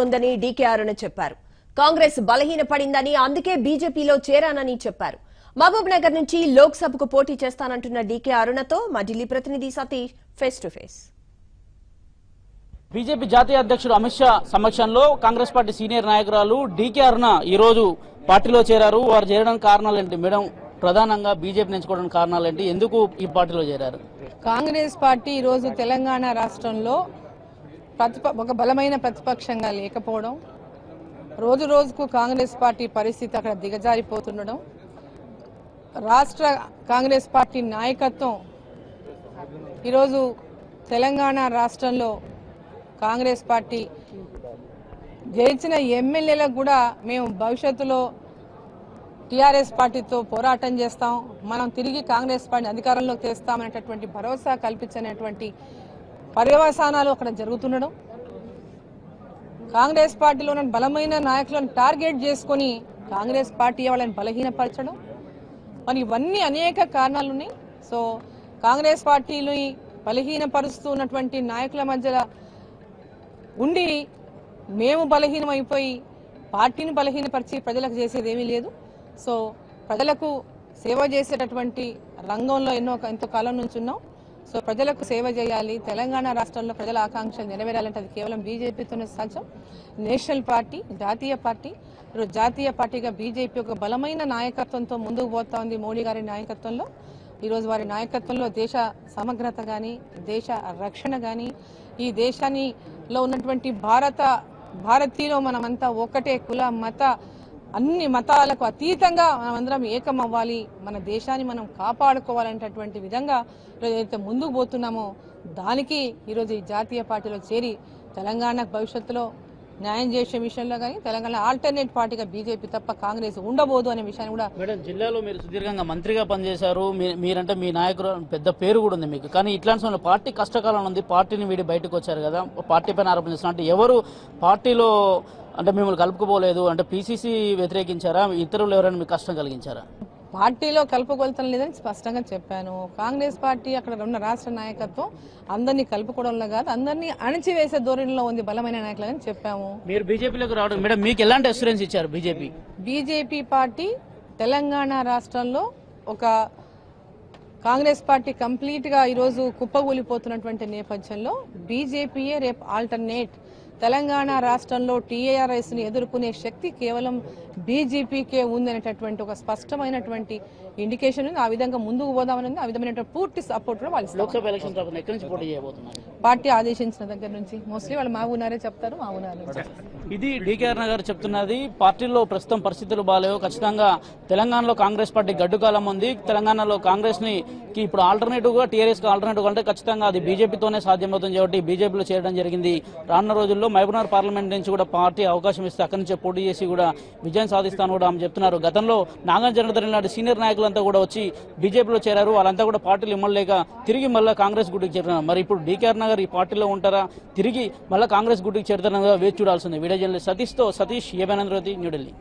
ఉందని డీకే అరుణ చెప్పారు. కాంగ్రెస్ బలహీనపడిందని అందుకే బీజేపీలో చేరానని చెప్పారు. మహబూబ్ నగర్ నుంచి లోక్సభకు పోటీ చేస్తానంటున్న డీకే అరుణతో మా ఢిల్లీ ప్రతినిధి Satish face to face. BJP జాతీయ అధ్యక్షుడు అమిత్ షా సమక్షంలో కాంగ్రెస్ పార్టీ సీనియర్ నాయకురాలు డీకే అరుణ ఈ రోజు పార్టీలో చేరారు. వారు చేరడానికి కారణాలేంటి మేడం? ప్రధానంగా బీజేపీ ఎంచుకోవడానికి కారణాలేంటి? ఎందుకు ఈ పార్టీలో చేరారు? కాంగ్రెస్ పార్టీ ఈ రోజు తెలంగాణ రాష్ట్రంలో ఒక బలమైన ప్రతిపక్షంగా లేకపోవడం, రోజు రోజుకు కాంగ్రెస్ పార్టీ పరిస్థితి అక్కడ దిగజారిపోతుండడం, రాష్ట్ర కాంగ్రెస్ పార్టీ నాయకత్వం ఈరోజు తెలంగాణ రాష్ట్రంలో కాంగ్రెస్ పార్టీ గెలిచిన ఎమ్మెల్యేలకు కూడా మేము భవిష్యత్తులో టీఆర్ఎస్ పార్టీతో పోరాటం చేస్తాం, మనం తిరిగి కాంగ్రెస్ పార్టీ అధికారంలోకి తెస్తామనేటటువంటి భరోసా కల్పించినటువంటి పర్యవసానాలు అక్కడ జరుగుతుండడం, కాంగ్రెస్ పార్టీలో ఉన్న బలమైన నాయకులను టార్గెట్ చేసుకుని కాంగ్రెస్ పార్టీ వాళ్ళని బలహీనపరచడం, మరి ఇవన్నీ అనేక కారణాలు ఉన్నాయి. సో కాంగ్రెస్ పార్టీలు బలహీనపరుస్తూ ఉన్నటువంటి నాయకుల మధ్యలో ఉండి మేము బలహీనమైపోయి పార్టీని బలహీనపరిచి ప్రజలకు చేసేది ఏమీ లేదు. సో ప్రజలకు సేవ చేసేటటువంటి రంగంలో ఎంతో కాలం నుంచి ఉన్నాం. సో ప్రజలకు సేవ చేయాలి, తెలంగాణ రాష్ట్రంలో ప్రజల ఆకాంక్షలు నెరవేరాలంటే అది కేవలం బీజేపీతోనే సాధ్యం. నేషనల్ పార్టీ, జాతీయ పార్టీ, జాతీయ పార్టీగా బీజేపీ ఒక బలమైన నాయకత్వంతో ముందుకు పోతా ఉంది. మోడీ గారి నాయకత్వంలో ఈరోజు వారి నాయకత్వంలో దేశ సమగ్రత కానీ, దేశ రక్షణ కానీ, ఈ దేశానిలో ఉన్నటువంటి భారతీయులో మనమంతా ఒకటే కుల మత అన్ని మతాలకు అతీతంగా మనమందరం ఏకం అవ్వాలి, మన దేశాన్ని మనం కాపాడుకోవాలనేటటువంటి విధంగా ఏదైతే ముందుకు పోతున్నామో దానికి ఈరోజు ఈ జాతీయ పార్టీలో చేరి తెలంగాణకు భవిష్యత్తులో న్యాయం చేసే విషయంలో కానీ తెలంగాణ ఆల్టర్నేట్ పార్టీగా బీజేపీ తప్ప కాంగ్రెస్ ఉండబోదు అనే విషయాన్ని కూడా. మేడం, జిల్లాలో మీరు సుదీర్ఘంగా మంత్రిగా పనిచేశారు, మీరంటే మీ నాయకుడు పెద్ద పేరు కూడా ఉంది మీకు. కానీ ఇట్లాంటి సమయంలో పార్టీ కష్టకాలం ఉంది, పార్టీని వీడి బయటకు వచ్చారు కదా, పార్టీ పైన ఆరోపణ చేస్తున్నారు. అంటే ఎవరు పార్టీలో అంటే మిమ్మల్ని కలుపుకోలేదు అంటే పీసీసీ వ్యతిరేకించారా, ఇతరులు ఎవరైనా మీకు కష్టం కలిగించారా? పార్టీలో కలుపుకొలతం లేదని స్పష్టంగా చెప్పాను. కాంగ్రెస్ పార్టీ అక్కడ ఉన్న రాష్ట్ర నాయకత్వం అందరినీ కలుపుకోవడంలో కాదు, అందరినీ అణిచివేసే ధోరణిలో ఉంది బలమైన నాయకులని చెప్పాము. మీరు బీజేపీలోకి రావడం మేడం మీకు ఎలాంటి అష్యూరెన్స్ ఇచ్చారు? బీజేపీ పార్టీ తెలంగాణ రాష్ట్రంలో ఒక కాంగ్రెస్ పార్టీ కంప్లీట్ గా ఈరోజు కుప్పగూలిపోతున్నటువంటి నేపథ్యంలో బీజేపీయే రేపు ఆల్టర్నేట్, తెలంగాణ రాష్ట్రంలో టీఆర్ఎస్ ని ఎదుర్కొనే శక్తి కేవలం బీజేపీకే ఉందనేటటువంటి ఒక స్పష్టమైనటువంటి ఇండికేషన్ ఉంది. ఆ విధంగా ముందుకు పోదామని ఉంది. ఆ విధమైన పూర్తి సపోర్ట్ కూడా వాళ్ళు లోక్సభ ఎలక్షన్స్ ఎక్కడి నుంచి పోటీ చేయబోతున్నారు? పార్టీ ఆదేశించిన దగ్గర నుంచి మోస్ట్లీ వాళ్ళు మావునారే చెప్తారు, మావునారే. ఇది డీకే అరుణ గారు చెప్తున్నది. పార్టీలో ప్రస్తుతం పరిస్థితులు బాగాలేవు, ఖచ్చితంగా తెలంగాణలో కాంగ్రెస్ పార్టీ గడ్డుకాలం ఉంది. తెలంగాణలో కాంగ్రెస్ ని ఇప్పుడు ఆల్టర్నేటివ్ గా టీఆర్ఎస్ కి ఆల్టర్నేటివ్ అంటే ఖచ్చితంగా అది బీజేపీతోనే సాధ్యమవుతుంది కాబట్టి బీజేపీలో చేరడం జరిగింది. రానున్న రోజుల్లో మహబూబ్నగర్ పార్లమెంట్ నుంచి కూడా పార్టీ అవకాశం ఇస్తే అక్కడి నుంచే పోటీ చేసి కూడా విజయం సాధిస్తాను కూడా ఆమె చెప్తున్నారు. గతంలో నాగన్ జనార్దన్ లాంటి సీనియర్ నాయకులంతా కూడా వచ్చి బీజేపీలో చేరారు, వాళ్ళంతా కూడా పార్టీలు ఇమ్మలేక తిరిగి మళ్ళీ కాంగ్రెస్ గుడికి చేరుతున్నారు. మరి ఇప్పుడు డీకే అరుణ గారు ఈ పార్టీలో ఉంటారా, తిరిగి మళ్ళీ కాంగ్రెస్ గుడికి చేరుతారని వేచి చూడాల్సింది. వీడియో జర్నలిస్ట్ సతీష్తో సతీష్, ఏబీ ఆనంద్, న్యూఢిల్లీ.